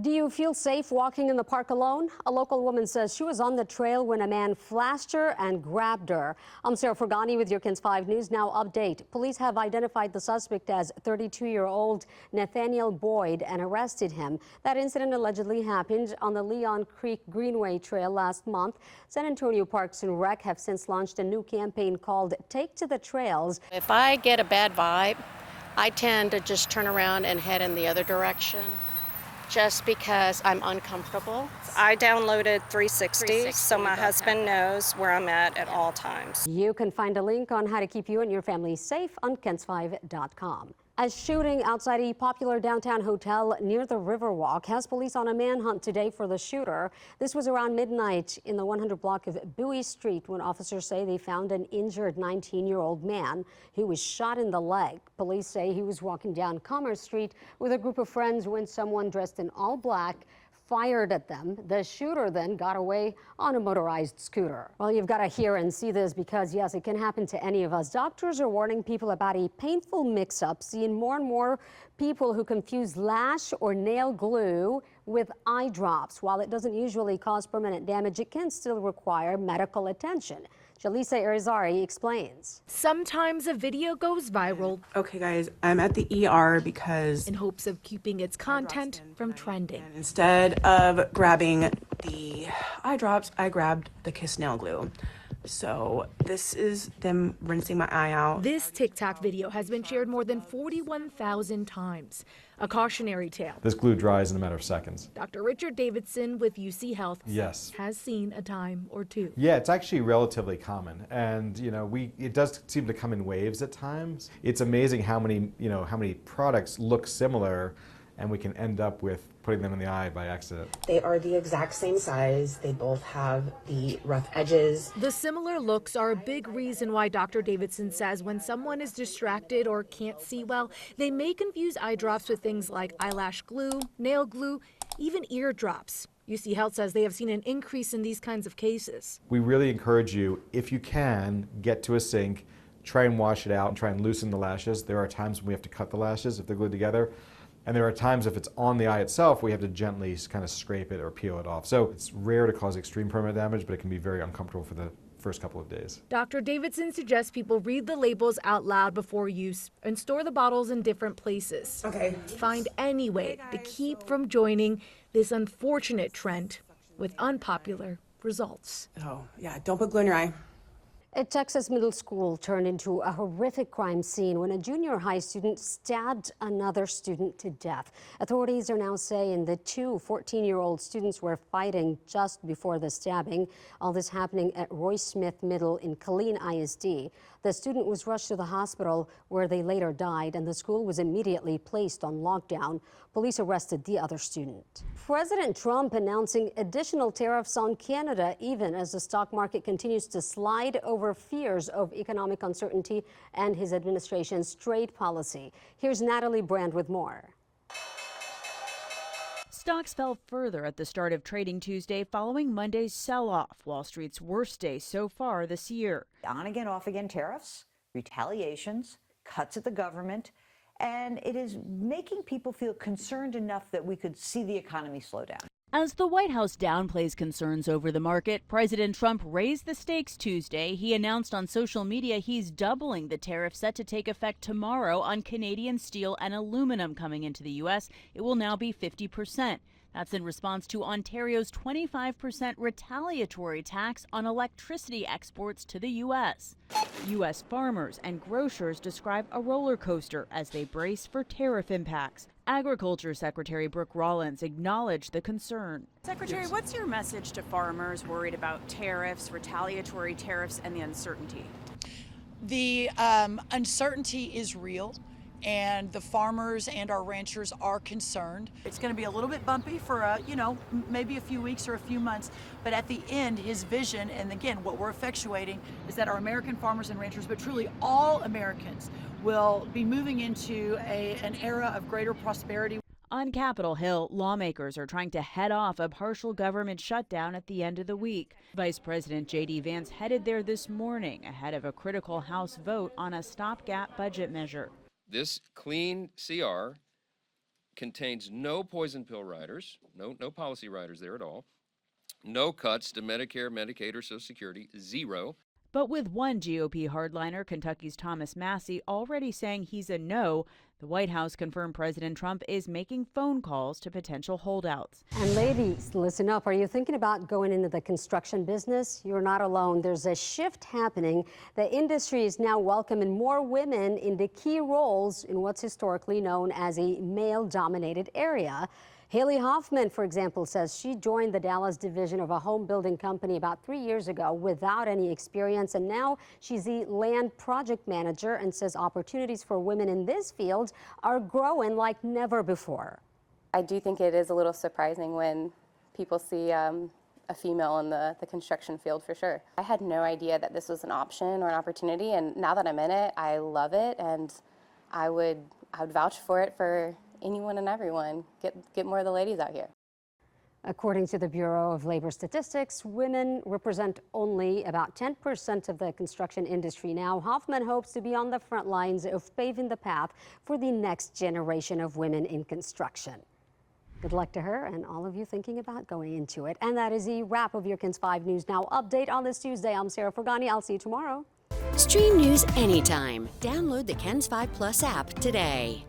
Do you feel safe walking in the park alone? A local woman says she was on the trail when a man flashed her and grabbed her. I'm Sarah Forgany with your KENS 5 News Now update. Police have identified the suspect as 32-year-old Nathaniel Boyd and arrested him. That incident allegedly happened on the Leon Creek Greenway Trail last month. San Antonio Parks and Rec have since launched a new campaign called Take to the Trails. If I get a bad vibe, I tend to just turn around and head in the other direction, just because I'm uncomfortable. I downloaded 360 so my husband knows where I'm at all times. You can find a link on how to keep you and your family safe on KENS5.com. A shooting outside a popular downtown hotel near the Riverwalk has police on a manhunt today for the shooter. This was around midnight in the 100 block of Bowie Street when officers say they found an injured 19-year-old man who was shot in the leg. Police say he was walking down Commerce Street with a group of friends when someone dressed in all black fired at them. The shooter then got away on a motorized scooter. Well, you've got to hear and see this because, yes, it can happen to any of us. Doctors are warning people about a painful mix-up, seeing more and more people who confuse lash or nail glue with eye drops. While it doesn't usually cause permanent damage, it can still require medical attention. Jaleesa Irizarry explains. Sometimes a video goes viral. Okay, guys, I'm at the ER because in hopes of keeping its content from trending. And instead of grabbing the eye drops, I grabbed the Kiss nail glue. So this is them rinsing my eye out. This TikTok video has been shared more than 41,000 times. A cautionary tale. This glue dries in a matter of seconds. Dr. Richard Davidson with UC Health has seen a time or two. Yeah, it's actually relatively common, and it does seem to come in waves at times. It's amazing how many products look similar, and we can end up with putting them in the eye by accident. They are the exact same size. They both have the rough edges. The similar looks are a big reason why Dr. Davidson says when someone is distracted or can't see well, they may confuse eye drops with things like eyelash glue, nail glue, even ear drops. UC Health says they have seen an increase in these kinds of cases. We really encourage you, if you can, get to a sink, try and wash it out and try and loosen the lashes. There are times when we have to cut the lashes if they're glued together. And there are times if it's on the eye itself, we have to gently kind of scrape it or peel it off. So it's rare to cause extreme permanent damage, but it can be very uncomfortable for the first couple of days. Dr. Davidson suggests people read the labels out loud before use and store the bottles in different places. Okay. Find any way to keep from joining this unfortunate trend with unpopular results. Oh, yeah, don't put glue in your eye. A Texas middle school turned into a horrific crime scene when a junior high student stabbed another student to death. Authorities are now saying the two 14-year-old students were fighting just before the stabbing. All this happening at Royce Smith Middle in Killeen ISD. The student was rushed to the hospital where they later died, and the school was immediately placed on lockdown. Police arrested the other student. President Trump announcing additional tariffs on Canada, even as the stock market continues to slide over fears of economic uncertainty and his administration's trade policy. Here's Natalie Brand with more. Stocks fell further at the start of trading Tuesday following Monday's sell-off, Wall Street's worst day so far this year. On again, off again tariffs, retaliations, cuts at the government, and it is making people feel concerned enough that we could see the economy slow down. As the White House downplays concerns over the market, President Trump raised the stakes Tuesday. He announced on social media he's doubling the tariff set to take effect tomorrow on Canadian steel and aluminum coming into the U.S. It will now be 50%. That's in response to Ontario's 25% retaliatory tax on electricity exports to the U.S. U.S. farmers and grocers describe a roller coaster as they brace for tariff impacts. Agriculture Secretary Brooke Rollins acknowledged the concern. Secretary, what's your message to farmers worried about tariffs, retaliatory tariffs, and the uncertainty? The uncertainty is real, and the farmers and our ranchers are concerned. It's going to be a little bit bumpy for, maybe a few weeks or a few months, but at the end, his vision, and again, what we're effectuating is that our American farmers and ranchers, but truly all Americans, will be moving into an era of greater prosperity. On Capitol Hill, lawmakers are trying to head off a partial government shutdown at the end of the week. Vice President J.D. Vance headed there this morning ahead of a critical House vote on a stopgap budget measure. This clean CR contains no poison pill riders, no policy riders there at all, no cuts to Medicare, Medicaid, or Social Security, zero. But with one GOP hardliner, Kentucky's Thomas Massie, already saying he's a no, the White House confirmed President Trump is making phone calls to potential holdouts. And ladies, listen up. Are you thinking about going into the construction business? You're not alone. There's a shift happening. The industry is now welcoming more women into key roles in what's historically known as a male-dominated area. Haley Hoffman, for example, says she joined the Dallas division of a home building company about 3 years ago without any experience, and now she's the land project manager and says opportunities for women in this field are growing like never before. I do think it is a little surprising when people see a female in the construction field, for sure. I had no idea that this was an option or an opportunity, and now that I'm in it, I love it, and I would vouch for it for anyone and everyone. Get more of the ladies out here. According to the Bureau of Labor Statistics, women represent only about 10% of the construction industry now. Hoffman hopes to be on the front lines of paving the path for the next generation of women in construction. Good luck to her and all of you thinking about going into it. And that is the wrap of your KENS 5 News Now update on this Tuesday. I'm Sarah Forgany. I'll see you tomorrow. Stream news anytime. Download the KENS 5 Plus app today.